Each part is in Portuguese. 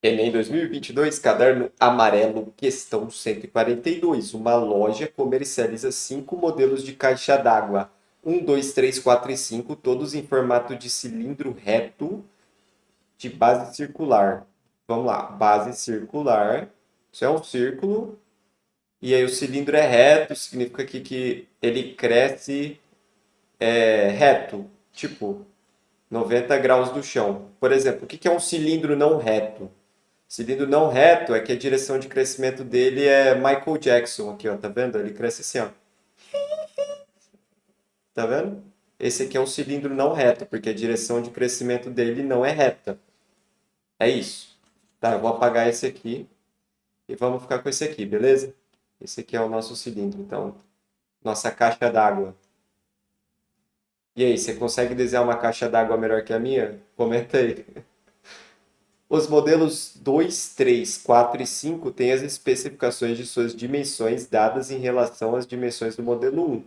Enem 2022, caderno amarelo, questão 142. Uma loja comercializa 5 modelos de caixa d'água. 2, 3, 4 e 5, todos em formato de cilindro reto de base circular. Vamos lá, base circular. Isso é um círculo. E aí o cilindro é reto, significa que ele cresce reto, tipo 90 graus do chão. Por exemplo, o que é um cilindro não reto? Cilindro não reto é que a direção de crescimento dele é Michael Jackson aqui, ó, tá vendo? Ele cresce assim, ó. Tá vendo? Esse aqui é um cilindro não reto, porque a direção de crescimento dele não é reta. É isso. Tá, eu vou apagar esse aqui e vamos ficar com esse aqui, beleza? Esse aqui é o nosso cilindro, então, nossa caixa d'água. E aí, você consegue desenhar uma caixa d'água melhor que a minha? Comenta aí. Os modelos 2, 3, 4 e 5 têm as especificações de suas dimensões dadas em relação às dimensões do modelo 1.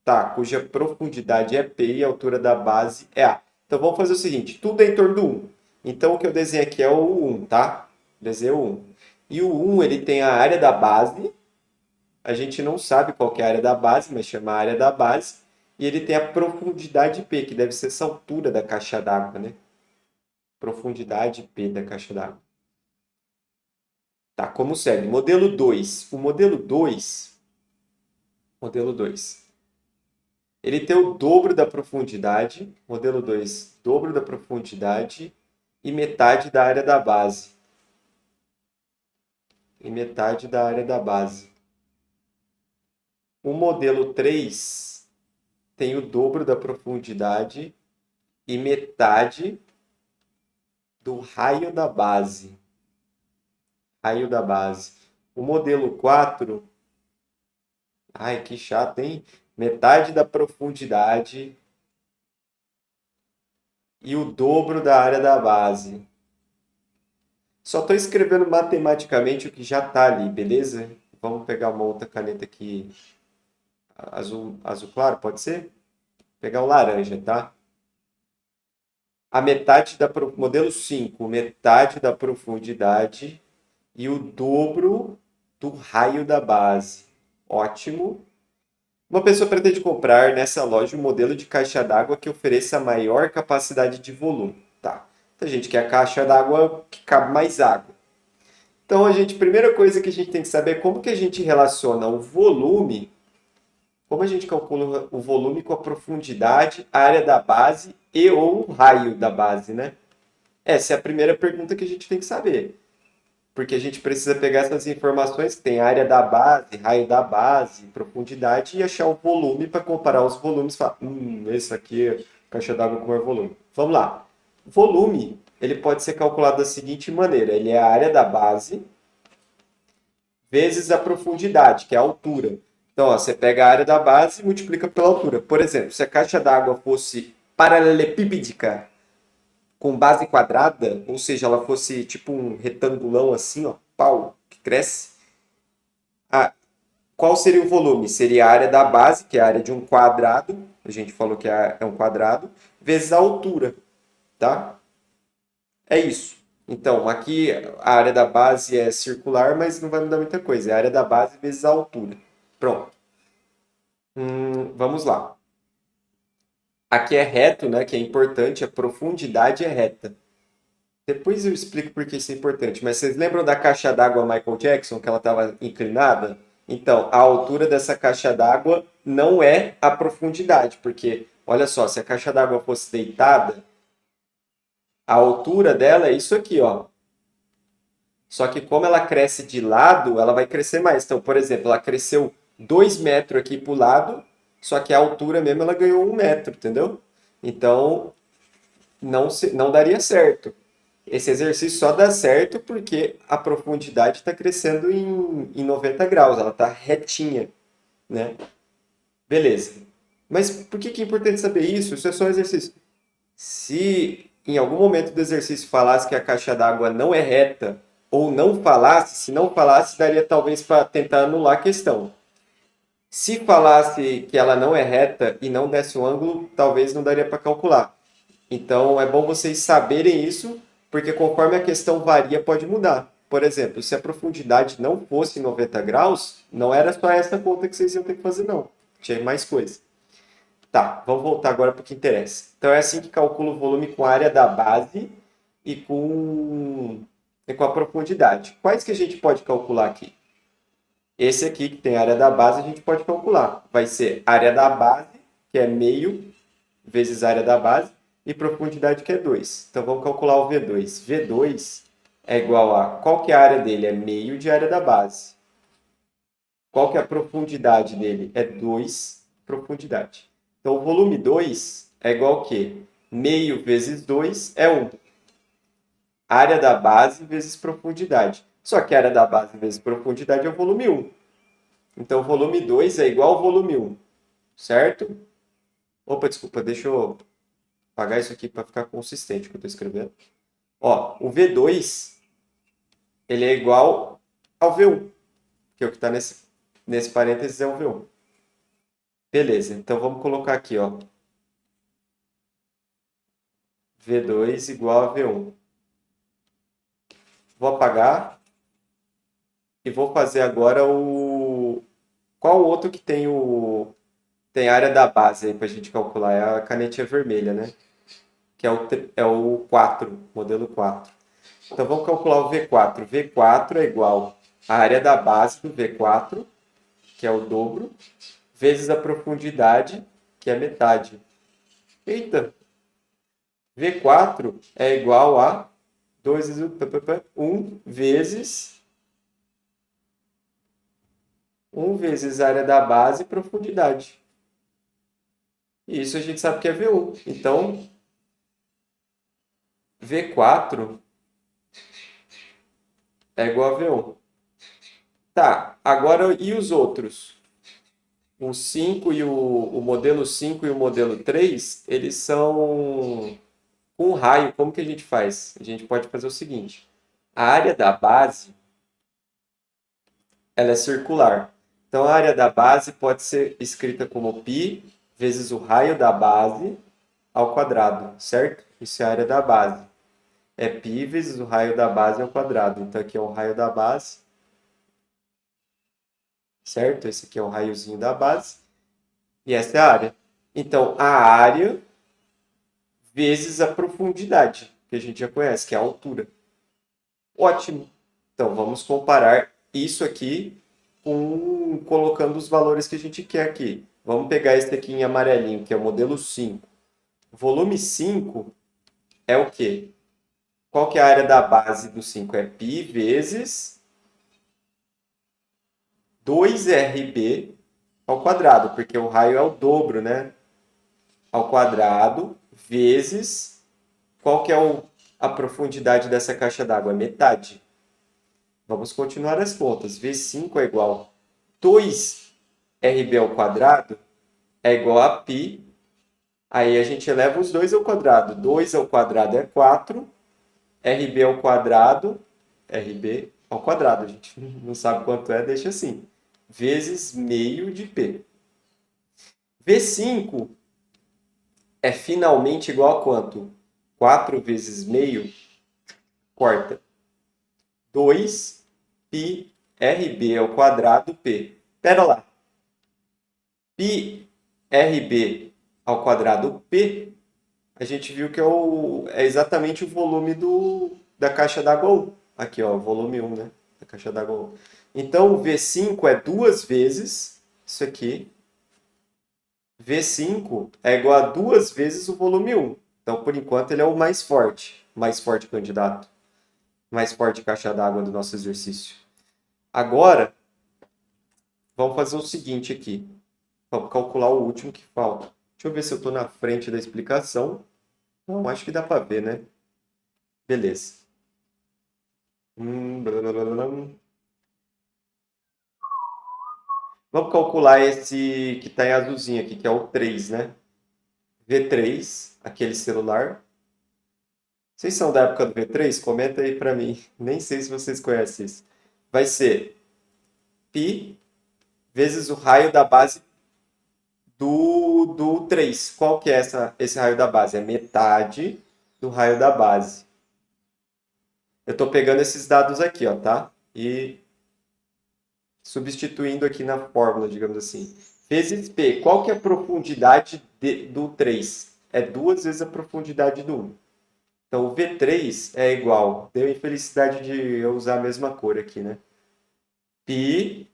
Tá, cuja profundidade é P e a altura da base é A. Então vamos fazer o seguinte, tudo é em torno do 1. Então o que eu desenho aqui é o 1, tá? Desenho o 1. E o 1 ele tem a área da base, a gente não sabe qual que é a área da base, mas chama a área da base. E ele tem a profundidade P, que deve ser essa altura da caixa d'água, né? Profundidade P da caixa d'água. Tá, como segue? Modelo 2. O modelo 2, ele tem o dobro da profundidade, modelo 2, dobro da profundidade e metade da área da base. E metade da área da base. O modelo 3 tem o dobro da profundidade e metade do raio da base. Raio da base. O modelo 4, ai que chato, hein? Metade da profundidade e o dobro da área da base. Só estou escrevendo matematicamente o que já está ali, beleza? Vamos pegar uma outra caneta aqui, azul, azul claro, pode ser? Pegar o laranja, tá? A metade da modelo 5, metade da profundidade e o dobro do raio da base. Ótimo. Uma pessoa pretende comprar nessa loja um modelo de caixa d'água que ofereça maior capacidade de volume. Tá. Então a gente quer a caixa d'água que cabe mais água. Então a gente, primeira coisa que a gente tem que saber é como que a gente relaciona o volume, como a gente calcula o volume com a profundidade, a área da base e ou o raio da base, né? Essa é a primeira pergunta que a gente tem que saber. Porque a gente precisa pegar essas informações que tem área da base, raio da base, profundidade e achar o volume para comparar os volumes e falar, esse aqui é caixa d'água com maior volume. Vamos lá. Volume, ele pode ser calculado da seguinte maneira, ele é a área da base vezes a profundidade, que é a altura. Então, ó, você pega a área da base e multiplica pela altura. Por exemplo, se a caixa d'água fosse paralelepípedica, com base quadrada, ou seja, ela fosse tipo um retangulão assim, ó, pau, que cresce, a, qual seria o volume? Seria a área da base, que é a área de um quadrado, a gente falou que é um quadrado, vezes a altura, tá? É isso. Então, aqui a área da base é circular, mas não vai mudar muita coisa. É a área da base vezes a altura. Pronto. Vamos lá. Aqui é reto, né? Que é importante, a profundidade é reta. Depois eu explico por que isso é importante. Mas vocês lembram da caixa d'água Michael Jackson, que ela estava inclinada? Então, a altura dessa caixa d'água não é a profundidade, porque, olha só, se a caixa d'água fosse deitada, a altura dela é isso aqui, ó. Só que como ela cresce de lado, ela vai crescer mais. Então, por exemplo, ela cresceu 2 metros aqui para o lado, só que a altura mesmo ela ganhou 1 metro, entendeu? Então, não daria certo. Esse exercício só dá certo porque a profundidade está crescendo em 90 graus, ela está retinha, né? Beleza. Mas por que é importante saber isso? Isso é só um exercício. Se em algum momento do exercício falasse que a caixa d'água não é reta, ou não falasse, se não falasse, daria talvez para tentar anular a questão. Se falasse que ela não é reta e não desse um ângulo, talvez não daria para calcular. Então é bom vocês saberem isso Porque conforme a questão varia, pode mudar. Por exemplo, se a profundidade não fosse 90 graus, não era só essa conta que vocês iam ter que fazer, não. Tinha mais coisa. Tá, vamos voltar agora para o que interessa. Então é assim que calcula o volume com a área da base e com a profundidade. Quais que a gente pode calcular aqui? Esse aqui, que tem a área da base, a gente pode calcular. Vai ser área da base, que é meio, vezes área da base, e profundidade, que é 2. Então vamos calcular o V2. V2 é igual a... Qual que é a área dele? É meio de área da base. Qual que é a profundidade dele? É 2 profundidade. Então o volume 2 é igual a quê? Meio vezes 2 é 1. Área da base vezes profundidade. Só que a área da base vezes profundidade é o volume 1. Então, o volume 2 é igual ao volume 1, certo? Opa, desculpa, deixa eu apagar isso aqui para ficar consistente com o que eu estou escrevendo. Ó, o V2, ele é igual ao V1, que é o que está nesse parênteses é o V1. Beleza, então vamos colocar aqui, ó. V2 igual a V1. Vou apagar e vou fazer agora o... Qual o outro que tem tem a área da base aí para a gente calcular? É a canetinha vermelha, né? Que é o 4, modelo 4. Então vamos calcular o V4. V4 é igual à área da base do V4, que é o dobro, vezes a profundidade, que é metade. Eita! V4 é igual a 2 vezes 1 vezes a área da base e profundidade. E isso a gente sabe que é V1. Então, V4 é igual a V1. Tá, agora e os outros? O 5 e o modelo 5 e o modelo 3 eles são com raio. Como que a gente faz? A gente pode fazer o seguinte: a área da base, ela é circular. Então, a área da base pode ser escrita como π vezes o raio da base ao quadrado, certo? Isso é a área da base. É π vezes o raio da base ao quadrado. Então, aqui é o raio da base, certo? Esse aqui é o raiozinho da base. E essa é a área. Então, a área vezes a profundidade, que a gente já conhece, que é a altura. Ótimo. Então, vamos comparar isso aqui com colocando os valores que a gente quer aqui. Vamos pegar esse aqui em amarelinho, que é o modelo 5. Volume 5 é o quê? Qual que é a área da base do 5? É π vezes 2RB ao quadrado, porque o raio é o dobro, né? Ao quadrado, vezes... Qual que é a profundidade dessa caixa d'água? É metade. Vamos continuar as contas. V5 é igual a 2RB ao quadrado é igual a π. Aí a gente eleva os dois ao quadrado. 2 ao quadrado é 4. RB ao quadrado, RB ao quadrado. A gente não sabe quanto é, deixa assim. Vezes meio de P. V5 é finalmente igual a quanto? 4 vezes meio, corta. 2 π RB ao quadrado P. Pera lá. Π RB ao quadrado P, a gente viu que é exatamente o volume da caixa d'água 1. Aqui, ó, volume 1, né? Da caixa d'água 1. Então, o V5 é duas vezes isso aqui. V5 é igual a duas vezes o volume 1. Então, por enquanto, ele é o mais forte candidato, mais forte caixa d'água do nosso exercício. Agora, vamos fazer o seguinte aqui. Vamos calcular o último que falta. Deixa eu ver se eu estou na frente da explicação. Não, acho que dá para ver, né? Beleza. Blá, blá, blá, blá. Vamos calcular esse que está em azulzinho aqui, que é o 3, né? V3, aquele celular. Vocês são da época do V3? Comenta aí para mim. Nem sei se vocês conhecem isso. Vai ser π vezes o raio da base do 3. Qual que é esse raio da base? É metade do raio da base. Eu estou pegando esses dados aqui, ó, tá? E substituindo aqui na fórmula, digamos assim. Vezes P. Qual que é a profundidade do 3? É duas vezes a profundidade do 1. Então, o V3 é igual. Deu a infelicidade de eu usar a mesma cor aqui, né? Pi,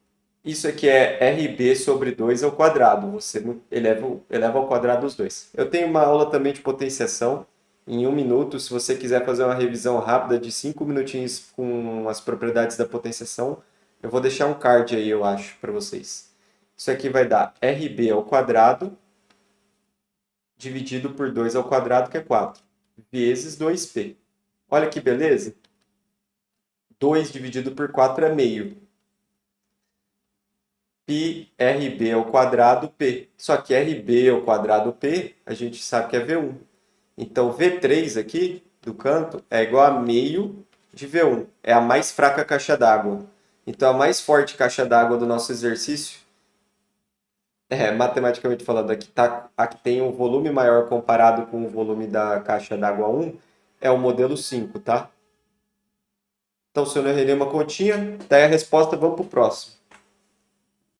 isso aqui é RB sobre 2 ao quadrado. Você eleva ao quadrado os dois. Eu tenho uma aula também de potenciação em 1 minuto. Se você quiser fazer uma revisão rápida de 5 minutinhos com as propriedades da potenciação, eu vou deixar um card aí, eu acho, para vocês. Isso aqui vai dar RB ao quadrado dividido por 2 ao quadrado, que é 4, vezes 2P. Olha que beleza. 2 dividido por 4 é meio. Pi RB ao quadrado P. Só que RB ao quadrado P, a gente sabe que é V1. Então, V3 aqui, do canto, é igual a meio de V1. É a mais fraca caixa d'água. Então, a mais forte caixa d'água do nosso exercício, matematicamente falando, a que tem um volume maior comparado com o volume da caixa d'água 1, é o modelo 5, tá? Então, se eu não errei nenhuma continha, tá aí a resposta, vamos para o próximo.